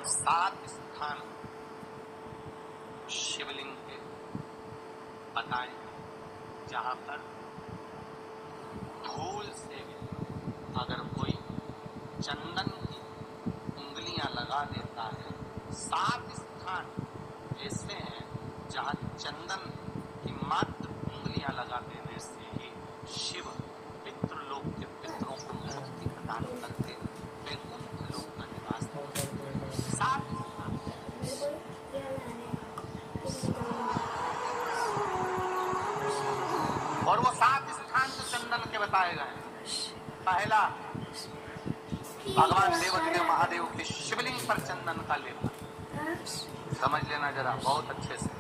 7 स्थान शिवलिंग के बताए जहां पर भूल से अगर कोई चंदन की उंगलियां लगा देता है, 7 स्थान ऐसे हैं जहां चंदन की मात्र उंगलियां लगा देने से ही शिव पितृलोक के पितरों को मुक्ति प्रदान करते, वैकुंठ लोक का निवास करते। 7 और वो 7 स्थान जो चंदन के बताए गए, पहला भगवान देवदेव महादेव के शिवलिंग पर चंदन का लेप, समझ लेना जरा बहुत अच्छे से।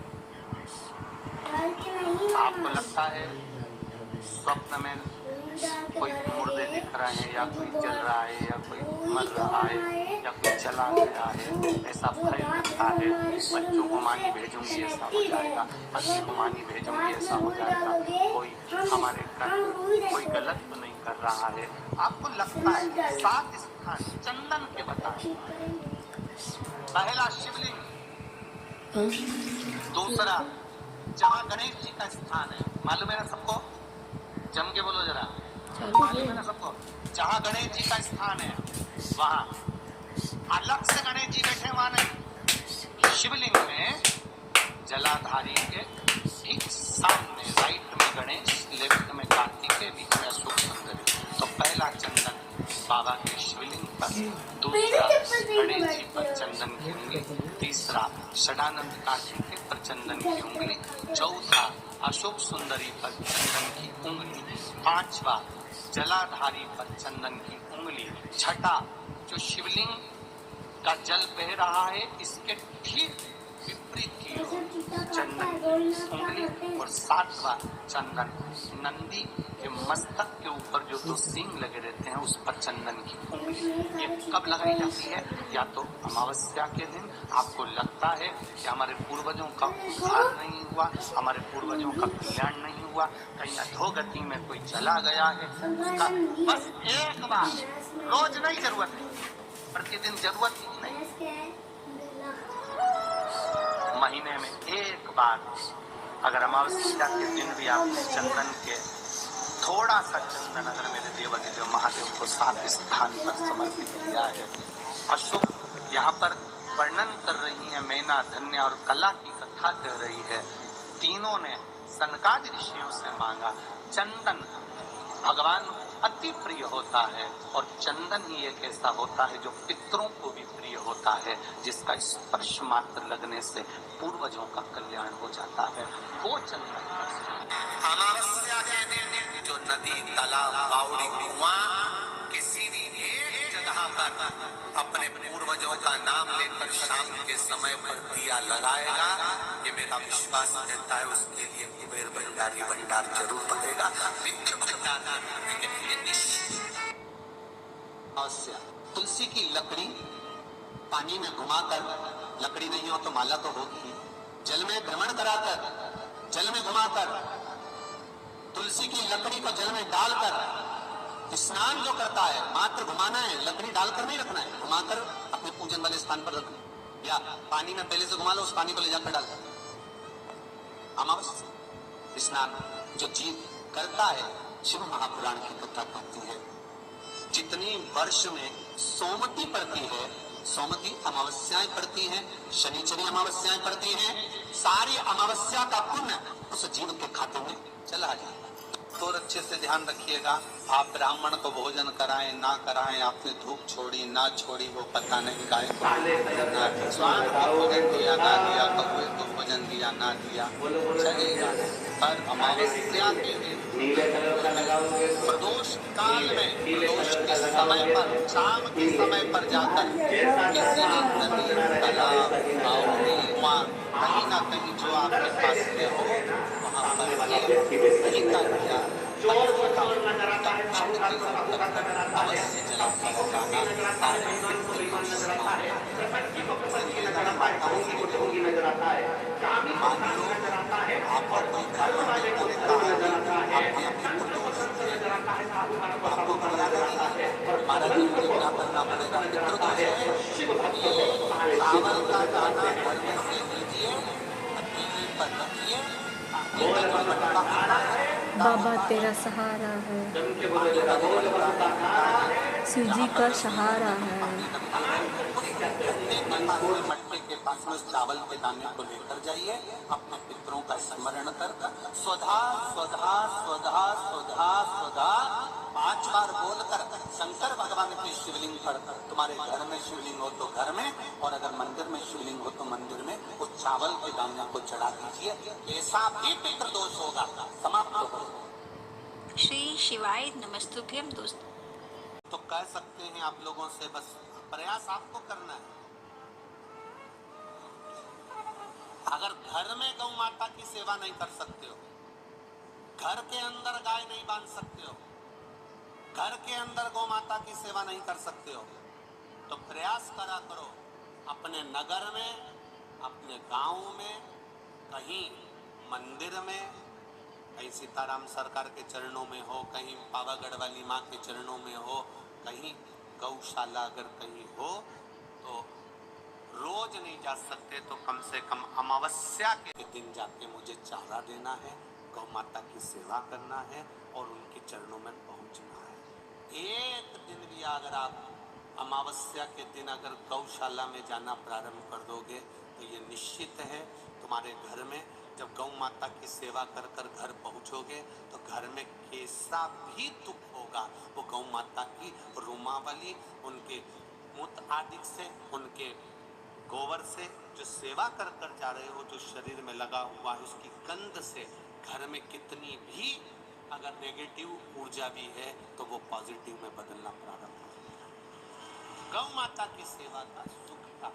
आपको लगता है स्वप्न में कोई मुर्दे दिख रहे हैं, या कोई जल रहा है, या कोई मर रहा है, या कोई चला गया है, ऐसा भय लगता है। बच्चों को मानी भेजूंगी ऐसा हो जाएगा, पति को मानी भेजूंगी ऐसा हो जाएगा, कोई हमारे घर कोई गलत तो नहीं कर रहा है। आपको लगता है 7 स्थान चंदन के बताए, पहला शिवलिंग, दूसरा जहाँ गणेश जी का स्थान है, मालूम है ना सबको, जम के बोलो जरा, मालूम है ना सबको, जहाँ गणेश जी का स्थान है वहाँ अलग से गणेश जी बैठे, वहाँ नहीं, शिवलिंग में जलाधारी के ठीक सामने राइट में गणेश, लेफ्ट में कार्तिकेय, बीच में अशोक सुंदरी। तो पहला चंदन बाबा के शिवलिंग पर, दूसरा गणेश जी पर चंदन की उंगली, तीसरा षडानंद कार्तिकेय पर चंदन की उंगली, चौथा अशोक सुंदरी पर चंदन की उंगली, पांचवा जलाधारी पर चंदन की उंगली, छठा जो शिवलिंग का जल बह रहा है इसके ठीक विपरीत की ओर चंदन की उंगली, और 7वां चंदन नंदी के मस्तक के ऊपर जो 2 सींग लगे रहते हैं उस पर चंदन की उंगली। ये कब लगाई जाती है? या तो अमावस्या के दिन। आपको लगता है कि हमारे पूर्वजों का उद्धार नहीं हुआ, हमारे पूर्वजों का कल्याण नहीं हुआ, कहीं अधोगति में कोई चला गया है, उसका बस एक बार, रोज नहीं जरूरत है, प्रतिदिन जरूरत ही नहीं, महीने में एक बार अगर अमावस्या के दिन भी आपने चंदन के थोड़ा सा चंदन अगर मेरे देवदेव महादेव को 7 स्थान पर समर्पित किया है। अशुभ यहाँ पर वर्णन कर रही है, मैना, धन्य और कला की कथा कह रही है। तीनों ने सनकादि ऋषियों से मांगा। चंदन भगवान अति प्रिय होता है, और चंदन ही एक ऐसा होता है जो पितरों को भी प्रिय होता है, जिसका स्पर्श मात्र लगने से पूर्वजों का कल्याण हो जाता है। वो चंदन अमावस्या के दिन जो नदी, तालाब, बावड़ी, कुआं किसी भी एक जगह पर अपने पूर्वजों का नाम लेकर शाम के समय पर दिया लगाएगा, ये मेरा विश्वास रहता है, उसके लिए कुबेर भंडारी भंडार जरूर बनेगा। तुलसी की लकड़ी पानी में घुमाकर, लकड़ी नहीं हो तो माला तो होगी, जल में भ्रमण कराकर, जल में घुमाकर, तुलसी की लकड़ी को जल में डालकर स्नान जो करता है, मात्र घुमाना है, लकड़ी डालकर नहीं रखना है, घुमाकर अपने पूजन वाले स्थान पर रखना, या पानी में पहले से घुमा लो, उस पानी को ले जाकर डाल। अमावस्या स्नान जो जीव करता है, शिव महापुराण की कथा कहती है, जितनी वर्ष में सोमती पड़ती है, सोमती अमावस्याएं पड़ती हैं, शनिचरी अमावस्याएं पड़ती हैं, सारी अमावस्या का पुण्य उस जीव के खाते में चला जाए। तो अच्छे से ध्यान रखिएगा, आप ब्राह्मण को भोजन कराएं ना कराएं, आपने धूप छोड़ी ना छोड़ी वो पता नहीं, गाय को स्वान को भोजन दिया ना दिया, कौए को भोजन दिया ना दिया, चलेगा। पर अमावस्या के दिन प्रदोष काल में, प्रदोष के समय पर, शाम के समय पर जाकर किसी भी नदी, तालाब, बावड़ी, कुआं, कहीं ना कहीं जो आपके पास में हो, वहाँ पर अवश्य जला आपको करना पड़ेगा। बाबा तेरा सहारा है, शिव जी का सहारा है। मटके के पास में चावल के दाने को लेकर जाइए, अपने पितरों का स्मरण कर स्वधा स्वधा स्वधा स्वधा स्वधा 5 बार बोलकर शंकर भगवान के शिवलिंग पर, तुम्हारे घर में शिवलिंग हो तो घर में, और अगर मंदिर में शिवलिंग हो तो मंदिर में, उस चावल के दाने को चढ़ा दीजिए। ऐसा भी पितृदोष होगा, समाप्त हो। श्री शिवाय नमस्तुभ्यम। दोस्त तो कह सकते हैं आप लोगों से, बस प्रयास आपको करना है। अगर घर में गौ माता की सेवा नहीं कर सकते हो, घर के अंदर गाय नहीं बांध सकते हो, घर के अंदर गौ माता की सेवा नहीं कर सकते हो, तो प्रयास करा करो अपने नगर में, अपने गांव में, कहीं मंदिर में, कहीं सीताराम सरकार के चरणों में हो, कहीं पावागढ़ वाली माँ के चरणों में हो, कहीं गौशाला अगर कहीं हो, तो रोज नहीं जा सकते तो कम से कम अमावस्या के दिन जाके मुझे चारा देना है, गौ माता की सेवा करना है और उनके चरणों में पहुंचना है। एक दिन भी अगर आप अमावस्या के दिन अगर गौशाला में जाना प्रारंभ कर दोगे तो ये निश्चित है तुम्हारे घर में जब गौ माता की सेवा कर कर घर पहुंचोगे तो घर में कैसा भी दुख होगा वो गौ माता की रोमावली, उनके मूत्र आदि से, उनके गोबर से जो सेवा कर कर जा रहे हो, जो शरीर में लगा हुआ है उसकी गंध से घर में कितनी भी अगर नेगेटिव ऊर्जा भी है तो वो पॉजिटिव में बदलना प्रारंभ हो। गौ माता की सेवा का सुख का